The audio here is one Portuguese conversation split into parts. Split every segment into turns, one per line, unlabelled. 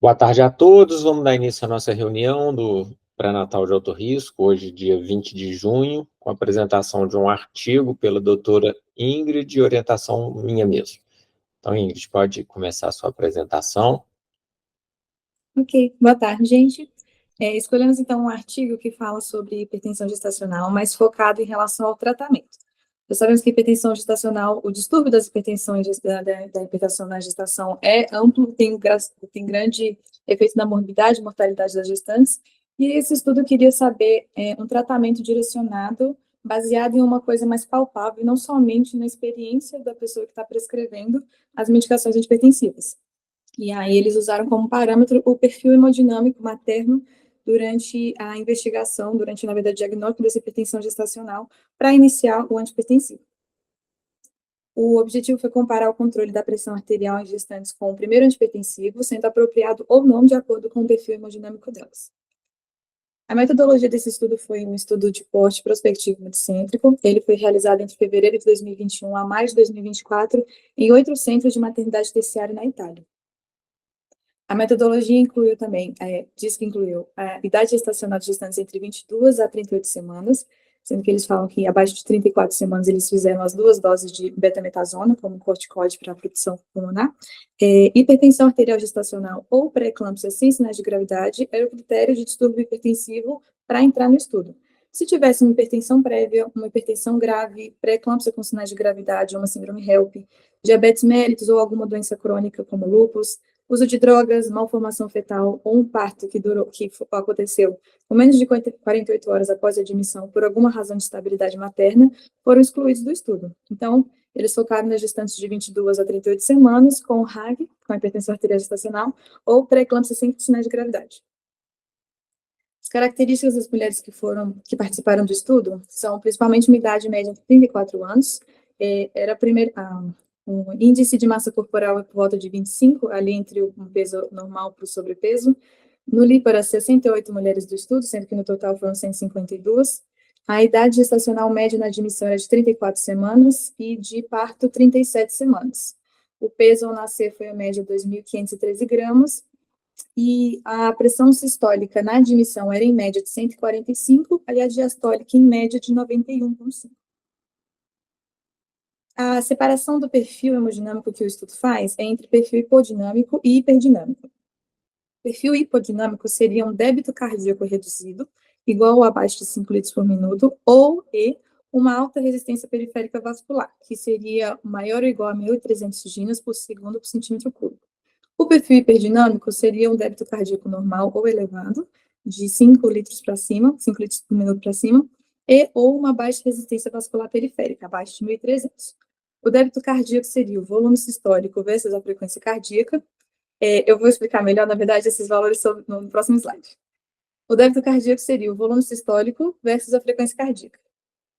Boa tarde a todos. Vamos dar início à nossa reunião do pré-natal de alto risco, hoje, dia 20 de junho, com a apresentação de um artigo pela doutora Ingrid e orientação minha mesmo. Então, Ingrid, pode começar a sua apresentação.
Ok, boa tarde, gente. Escolhemos, então, um artigo que fala sobre hipertensão gestacional, mas focado em relação ao tratamento. Já sabemos que hipertensão gestacional, o distúrbio das hipertensões da hipertensão na gestação é amplo, tem grande efeito na morbidade e mortalidade das gestantes, e esse estudo queria saber um tratamento direcionado, baseado em uma coisa mais palpável, e não somente na experiência da pessoa que está prescrevendo as medicações antihipertensivas. E aí eles usaram como parâmetro o perfil hemodinâmico materno durante a investigação, na verdade, o diagnóstico dessa hipertensão gestacional, para iniciar o antihipertensivo. O objetivo foi comparar o controle da pressão arterial em gestantes com o primeiro antihipertensivo, sendo apropriado ou não de acordo com o perfil hemodinâmico delas. A metodologia desse estudo foi um estudo de porte prospectivo multicêntrico. Ele foi realizado entre fevereiro de 2021 a maio de 2024 em 8 centros de maternidade terciária na Itália. A metodologia incluiu também, diz que incluiu a idade gestacional de gestantes entre 22 a 38 semanas, sendo que eles falam que abaixo de 34 semanas eles fizeram as 2 doses de betametasona, como corticoide para a produção pulmonar. Hipertensão arterial gestacional ou pré-eclâmpsia sem sinais de gravidade era o critério de distúrbio hipertensivo para entrar no estudo. Se tivesse uma hipertensão prévia, uma hipertensão grave, pré-eclâmpsia com sinais de gravidade, uma síndrome HELP, diabetes mellitus ou alguma doença crônica como lúpus, uso de drogas, malformação fetal ou um parto que aconteceu com menos de 48 horas após a admissão por alguma razão de estabilidade materna, foram excluídos do estudo. Então, eles focaram nas gestantes de 22 a 38 semanas com HAG, com a hipertensão arterial gestacional, ou pré-eclâmpsia sem sinais de gravidade. As características das mulheres que participaram do estudo são principalmente uma idade média de 34 anos, um índice de massa corporal por volta de 25, ali entre o peso normal para o sobrepeso. No LIPARA, 68 mulheres do estudo, sendo que no total foram 152. A idade gestacional média na admissão era de 34 semanas e de parto 37 semanas. O peso ao nascer foi a média de 2.513 gramas e a pressão sistólica na admissão era em média de 145 e a diastólica em média de 91,5. A separação do perfil hemodinâmico que o estudo faz é entre perfil hipodinâmico e hiperdinâmico. Perfil hipodinâmico seria um débito cardíaco reduzido, igual ou abaixo de 5 litros por minuto, ou uma alta resistência periférica vascular, que seria maior ou igual a 1.300 ginas por segundo por centímetro cúbico. O perfil hiperdinâmico seria um débito cardíaco normal ou elevado, de 5 litros para cima, 5 litros por minuto para cima, ou uma baixa resistência vascular periférica, abaixo de 1.300. O débito cardíaco seria o volume sistólico versus a frequência cardíaca. Eu vou explicar melhor, na verdade, esses valores no próximo slide. O débito cardíaco seria o volume sistólico versus a frequência cardíaca.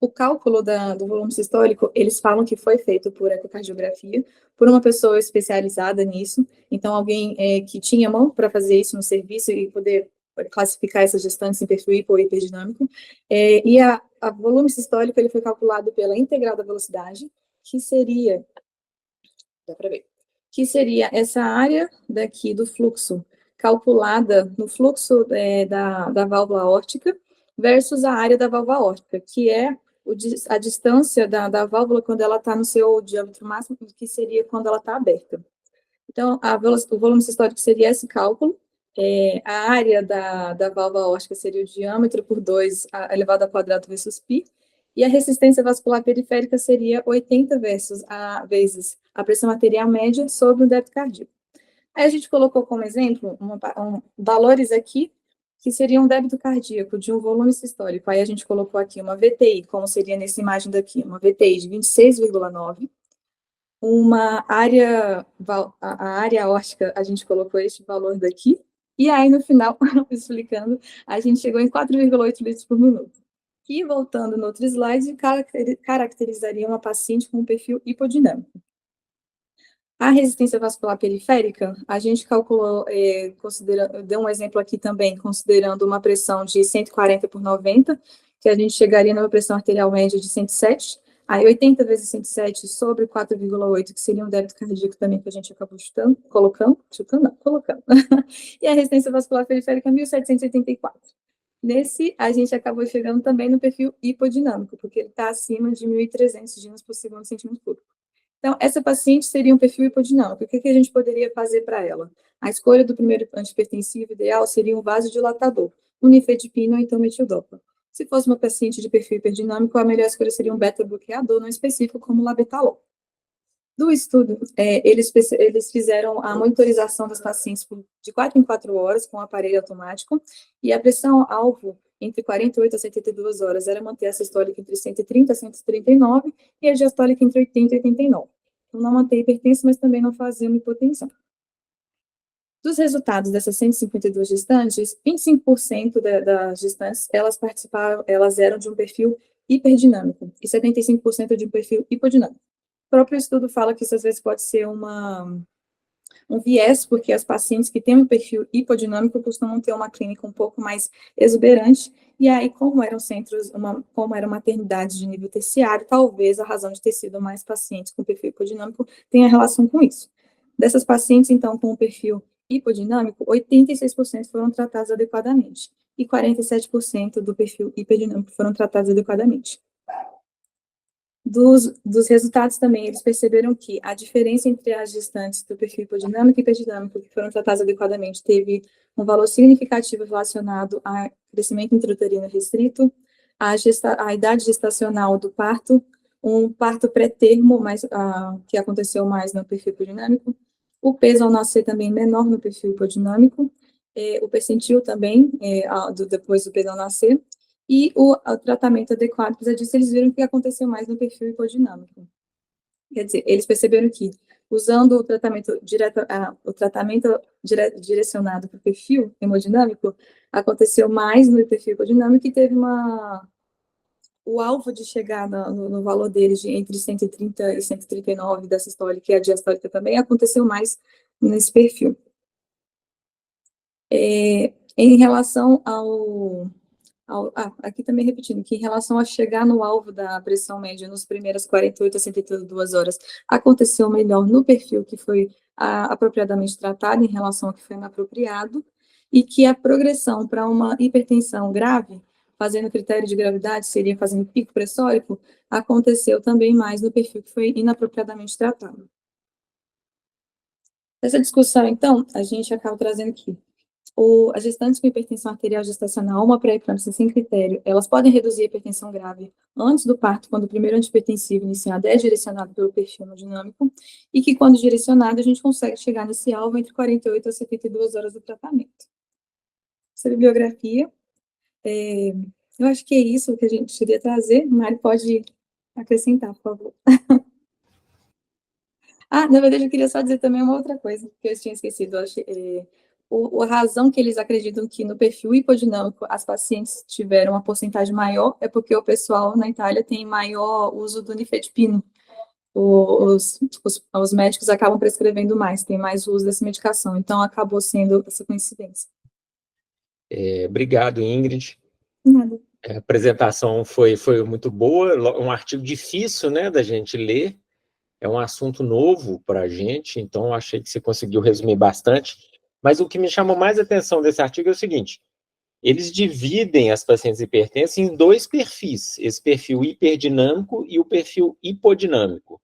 O cálculo do volume sistólico, eles falam que foi feito por ecocardiografia, por uma pessoa especializada nisso, então alguém que tinha mão para fazer isso no serviço e poder classificar essas gestantes em perfil hipo ou hiperdinâmico, e o volume sistólico ele foi calculado pela integral da velocidade, que seria, dá para ver, que seria essa área daqui do fluxo, calculada no fluxo da válvula aórtica, versus a área da válvula aórtica, que é a distância da válvula quando ela está no seu diâmetro máximo, que seria quando ela está aberta. Então, o volume sistólico seria esse cálculo, a área da válvula aórtica seria o diâmetro por 2 elevado ao quadrado vezes π, e a resistência vascular periférica seria 80 vezes a pressão arterial média sobre o débito cardíaco. Aí a gente colocou como exemplo valores aqui, que seria um débito cardíaco de um volume sistólico. Aí a gente colocou aqui uma VTI, como seria nessa imagem daqui, uma VTI de 26,9. A área aórtica, a gente colocou este valor daqui. E aí, no final, explicando, a gente chegou em 4,8 litros por minuto. E, voltando no outro slide, caracterizaria uma paciente com um perfil hipodinâmico. A resistência vascular periférica, a gente calculou, deu um exemplo aqui também, considerando uma pressão de 140 por 90, que a gente chegaria numa pressão arterial média de 107. Aí 80 vezes 107 sobre 4,8, que seria um débito cardíaco também que a gente acabou colocando. E a resistência vascular periférica, 1.784. Nesse, a gente acabou chegando também no perfil hipodinâmico, porque ele está acima de 1.300 dinas por segundo centímetro cúbico. Então, essa paciente seria um perfil hipodinâmico. O que a gente poderia fazer para ela? A escolha do primeiro antihipertensivo ideal seria um vasodilatador, um nifedipino ou então metildopa. Se fosse uma paciente de perfil hiperdinâmico, a melhor escolha seria um beta-bloqueador não específico, como o labetalol. Do estudo, eles fizeram a monitorização das pacientes de 4 em 4 horas com o aparelho automático, e a pressão-alvo entre 48 a 72 horas era manter a sistólica entre 130 a 139 e a diastólica entre 80 e 89. Então, não manter hipertensa, mas também não fazia uma hipotensão. Dos resultados dessas 152 gestantes, 25% das gestantes, elas eram de um perfil hiperdinâmico e 75% de um perfil hipodinâmico. O próprio estudo fala que isso às vezes pode ser um viés, porque as pacientes que têm um perfil hipodinâmico costumam ter uma clínica um pouco mais exuberante, e aí, como eram como eram maternidades de nível terciário, talvez a razão de ter sido mais pacientes com perfil hipodinâmico tenha relação com isso. Dessas pacientes, então, com o perfil hipodinâmico, 86% foram tratadas adequadamente, e 47% do perfil hiperdinâmico foram tratados adequadamente. Dos resultados também, eles perceberam que a diferença entre as gestantes do perfil hipodinâmico e hiperdinâmico que foram tratadas adequadamente teve um valor significativo relacionado a crescimento intrauterino restrito, a idade gestacional do parto, um parto pré-termo, que aconteceu mais no perfil hipodinâmico, o peso ao nascer também menor no perfil hipodinâmico, o percentil também, depois do peso ao nascer, e o tratamento adequado, apesar disso, eles viram que aconteceu mais no perfil hipodinâmico. Quer dizer, eles perceberam que, usando o tratamento direcionado para o perfil hemodinâmico, aconteceu mais no perfil hipodinâmico e teve o alvo de chegar no valor deles de entre 130 e 139 da sistólica e a diastólica também aconteceu mais nesse perfil. Em relação aqui também repetindo, que em relação a chegar no alvo da pressão média nos primeiras 48 a 72 horas, aconteceu melhor no perfil que foi apropriadamente tratado em relação ao que foi inapropriado, e que a progressão para uma hipertensão grave, fazendo critério de gravidade, seria fazendo pico pressórico, aconteceu também mais no perfil que foi inapropriadamente tratado. Nessa discussão, então, a gente acaba trazendo aqui as gestantes com hipertensão arterial gestacional, uma pré-eclâmpsia sem critério, elas podem reduzir a hipertensão grave antes do parto, quando o primeiro antihipertensivo iniciado é direcionado pelo perfil hemodinâmico, e que, quando direcionado, a gente consegue chegar nesse alvo entre 48 a 72 horas do tratamento. Essa bibliografia, eu acho que é isso que a gente queria trazer. Mari, pode acrescentar, por favor. Na verdade, eu queria só dizer também uma outra coisa, que eu tinha esquecido. Eu achei, a razão que eles acreditam que no perfil hipodinâmico as pacientes tiveram uma porcentagem maior é porque o pessoal na Itália tem maior uso do nifedipino. Os médicos acabam prescrevendo mais, tem mais uso dessa medicação, então acabou sendo essa coincidência.
Obrigado, Ingrid.
Nada.
A apresentação foi muito boa, um artigo difícil, né, da gente ler, é um assunto novo para a gente, então achei que você conseguiu resumir bastante. Mas o que me chamou mais atenção desse artigo é o seguinte: eles dividem as pacientes hipertensas em dois perfis, esse perfil hiperdinâmico e o perfil hipodinâmico.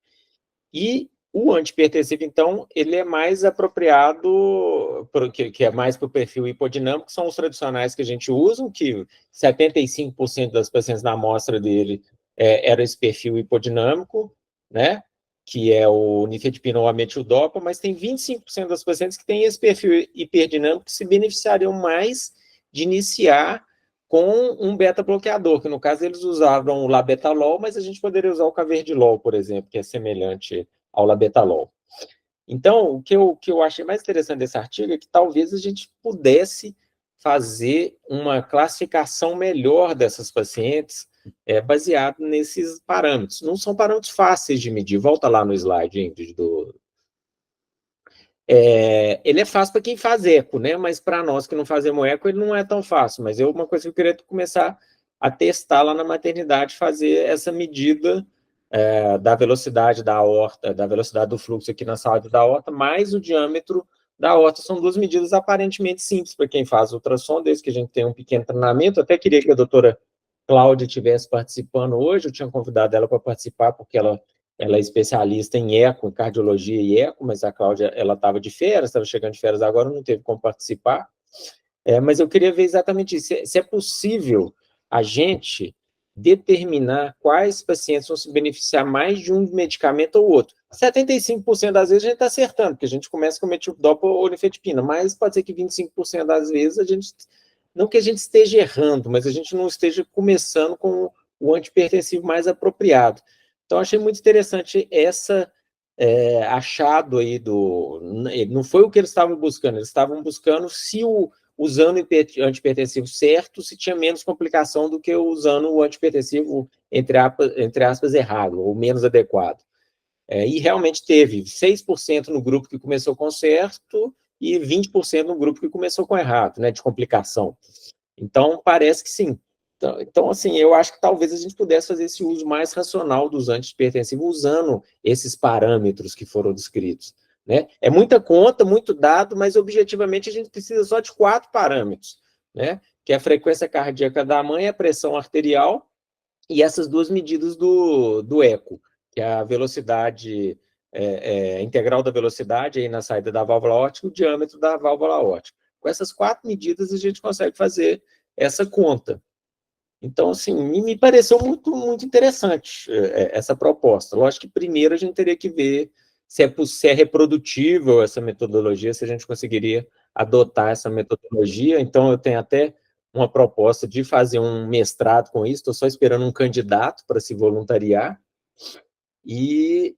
E o antihipertensivo, então, ele é mais apropriado, que é mais para o perfil hipodinâmico, são os tradicionais que a gente usa, que 75% das pacientes na amostra dele era esse perfil hipodinâmico, né? Que é o nifedipino ou a metildopa, mas tem 25% das pacientes que têm esse perfil hiperdinâmico que se beneficiariam mais de iniciar com um beta-bloqueador, que no caso eles usavam o labetalol, mas a gente poderia usar o caverdilol, por exemplo, que é semelhante ao labetalol. Então, o que eu achei mais interessante desse artigo é que talvez a gente pudesse fazer uma classificação melhor dessas pacientes, baseado nesses parâmetros. Não são parâmetros fáceis de medir. Volta lá no slide, Ingrid, ele é fácil para quem faz eco, né? Mas para nós que não fazemos eco, ele não é tão fácil. Mas uma coisa que eu queria começar a testar lá na maternidade, fazer essa medida da velocidade da aorta, da velocidade do fluxo aqui na saúde da aorta, mais o diâmetro da aorta. São duas medidas aparentemente simples para quem faz ultrassom, desde que a gente tem um pequeno treinamento. Eu até queria que a doutora Cláudia estivesse participando hoje, eu tinha convidado ela para participar, porque ela é especialista em eco, em cardiologia e eco, mas a Cláudia, ela estava de férias, estava chegando de férias agora, não teve como participar. Mas eu queria ver exatamente isso, se é possível a gente determinar quais pacientes vão se beneficiar mais de um medicamento ou outro. 75% das vezes a gente está acertando, porque a gente começa com metildopa ou nifedipina, mas pode ser que 25% das vezes a gente, não que a gente esteja errando, mas a gente não esteja começando com o antihipertensivo mais apropriado. Então, achei muito interessante essa achado aí não foi o que eles estavam buscando se usando o antihipertensivo certo, se tinha menos complicação do que usando o antihipertensivo, entre aspas, errado, ou menos adequado. E realmente teve 6% no grupo que começou com certo e 20% no grupo que começou com errado, né, de complicação. Então, parece que sim. Então, assim, eu acho que talvez a gente pudesse fazer esse uso mais racional dos antihipertensivos usando esses parâmetros que foram descritos. Né? É muita conta, muito dado, mas objetivamente a gente precisa só de 4 parâmetros, né? Que é a frequência cardíaca da mãe, a pressão arterial e essas 2 medidas do eco, que é a velocidade integral da velocidade aí na saída da válvula aórtica e o diâmetro da válvula aórtica. Com essas 4 medidas a gente consegue fazer essa conta. Então, assim, me pareceu muito, muito interessante essa proposta. Lógico que primeiro a gente teria que ver se é reprodutível essa metodologia, se a gente conseguiria adotar essa metodologia. Então, eu tenho até uma proposta de fazer um mestrado com isso, estou só esperando um candidato para se voluntariar. E,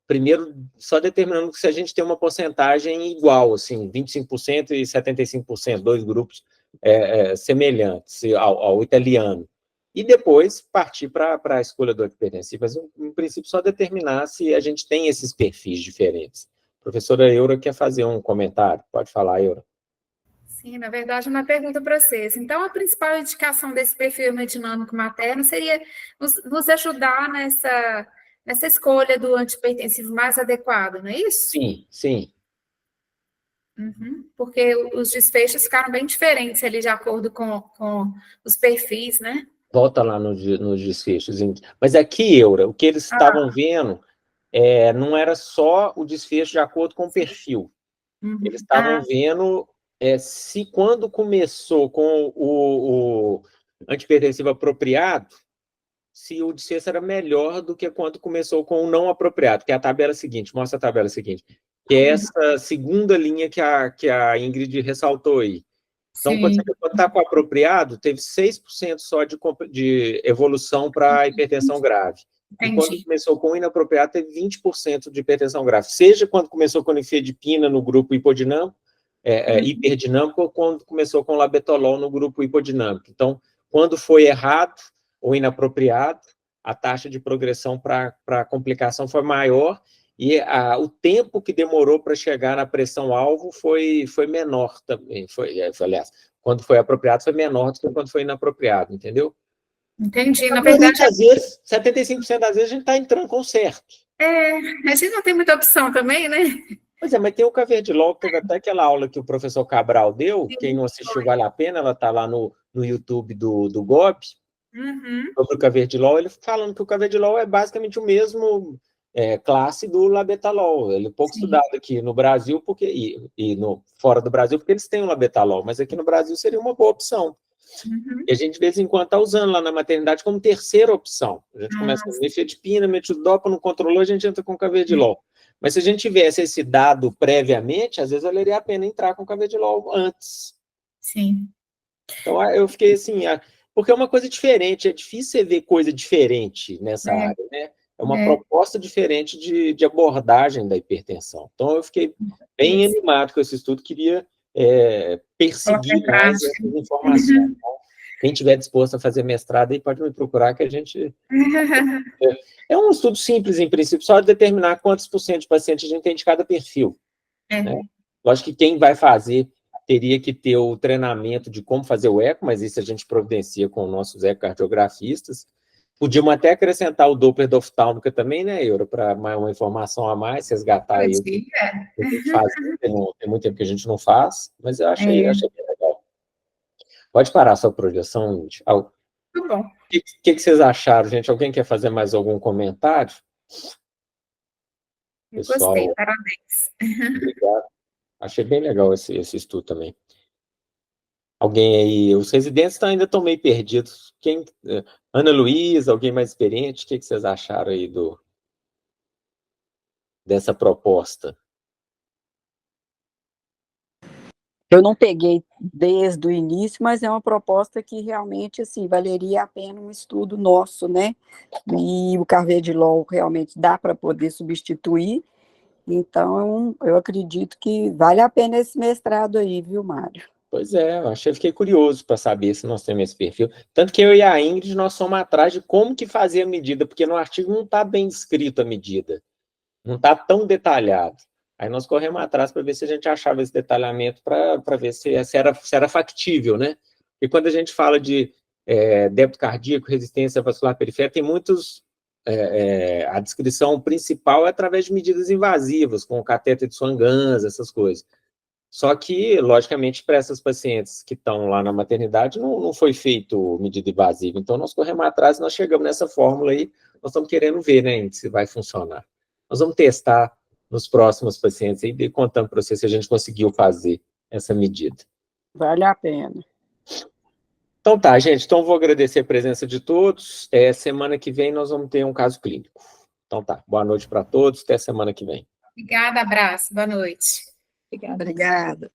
primeiro, só determinando se a gente tem uma porcentagem igual, assim, 25% e 75%, 2 grupos semelhantes ao italiano. E depois partir para a escolha do antihipertensivo, mas, em princípio, só determinar se a gente tem esses perfis diferentes. A professora Eura quer fazer um comentário. Pode falar, Eura.
Sim, na verdade, uma pergunta para vocês. Então, a principal indicação desse perfil hemodinâmico materno seria nos ajudar nessa escolha do antihipertensivo mais adequado, não é isso?
Sim, sim.
Porque os desfechos ficaram bem diferentes ali, de acordo com os perfis, né?
Volta lá nos desfechos. Mas aqui, Eura, o que eles estavam vendo não era só o desfecho de acordo com o perfil. Eles estavam vendo se quando começou com o antihipertensivo apropriado, se o desfecho era melhor do que quando começou com o não apropriado, que é a tabela seguinte, mostra a tabela seguinte, que é essa segunda linha que a Ingrid ressaltou aí. Então, quando está com o apropriado, teve 6% só de evolução para hipertensão grave. E quando começou com o inapropriado, teve 20% de hipertensão grave. Seja quando começou com nifedipina no grupo hipodinâmico, hiperdinâmico, ou quando começou com labetalol no grupo hipodinâmico. Então, quando foi errado ou inapropriado, a taxa de progressão para complicação foi maior e o tempo que demorou para chegar na pressão-alvo foi menor também. Aliás, quando foi apropriado foi menor do que quando foi inapropriado, entendeu?
Entendi. Na verdade,
às vezes, 75% das vezes a gente está entrando com certo.
A gente não tem muita opção também, né?
Pois é, mas tem o Caverdiol, teve até aquela aula que o professor Cabral deu, quem não assistiu vale a pena, ela está lá no YouTube do GOB, sobre o Caverdiol, ele falando que o Caverdiol é basicamente o mesmo classe do labetalol. Ele é pouco estudado aqui no Brasil fora do Brasil, porque eles têm o labetalol, mas aqui no Brasil seria uma boa opção. E a gente, de vez em quando, está usando lá na maternidade como terceira opção. A gente começa com nifedipina, metildopa, não controlou, a gente entra com Caverdiol. Mas se a gente tivesse esse dado previamente, às vezes valeria a pena entrar com Caverdiol antes.
Sim.
Então, eu fiquei assim, porque é uma coisa diferente, é difícil você ver coisa diferente nessa área, né? É uma proposta diferente de abordagem da hipertensão. Então, eu fiquei bem animado com esse estudo, queria perseguir mais essas informações. Quem estiver disposto a fazer mestrado aí pode me procurar que a gente... É um estudo simples, em princípio, só determinar quantos por cento de pacientes a gente tem de cada perfil. Né? Lógico que quem vai fazer teria que ter o treinamento de como fazer o eco, mas isso a gente providencia com nossos ecocardiografistas. Podíamos até acrescentar o Doppler da oftálmica também, né, Eura, para uma informação a mais, resgatar aí o que a gente faz. Tem muito tempo que a gente não faz, mas eu achei bem legal. Pode parar a sua projeção, Índia.
Tá bom.
O que vocês acharam, gente? Alguém quer fazer mais algum comentário?
Eu gostei, parabéns.
Obrigado. Achei bem legal esse estudo também. Alguém aí, os residentes ainda estão meio perdidos. Ana Luísa, alguém mais experiente, o que vocês acharam aí dessa proposta?
Eu não peguei desde o início, mas é uma proposta que realmente, assim, valeria a pena um estudo nosso, né? E o Carvedilol realmente dá para poder substituir, então eu acredito que vale a pena esse mestrado aí, viu, Mário?
Pois é, fiquei curioso para saber se nós temos esse perfil. Tanto que eu e a Ingrid, nós somos atrás de como que fazer a medida, porque no artigo não está bem descrito a medida, não está tão detalhado. Aí nós corremos atrás para ver se a gente achava esse detalhamento para ver se era factível, né? E quando a gente fala de débito cardíaco, resistência vascular periférica, tem muitos... a descrição principal é através de medidas invasivas, com catéter de Swan-Ganz, essas coisas. Só que, logicamente, para essas pacientes que estão lá na maternidade, não foi feito medida invasiva. Então, nós corremos atrás e nós chegamos nessa fórmula aí. Nós estamos querendo ver, né, se vai funcionar. Nós vamos testar nos próximos pacientes aí, e contando para vocês se a gente conseguiu fazer essa medida.
Vale a pena.
Então tá, gente. Então, vou agradecer a presença de todos. Semana que vem nós vamos ter um caso clínico. Então tá, boa noite para todos. Até semana que vem.
Obrigada, abraço, boa noite.
Obrigada.
Obrigada.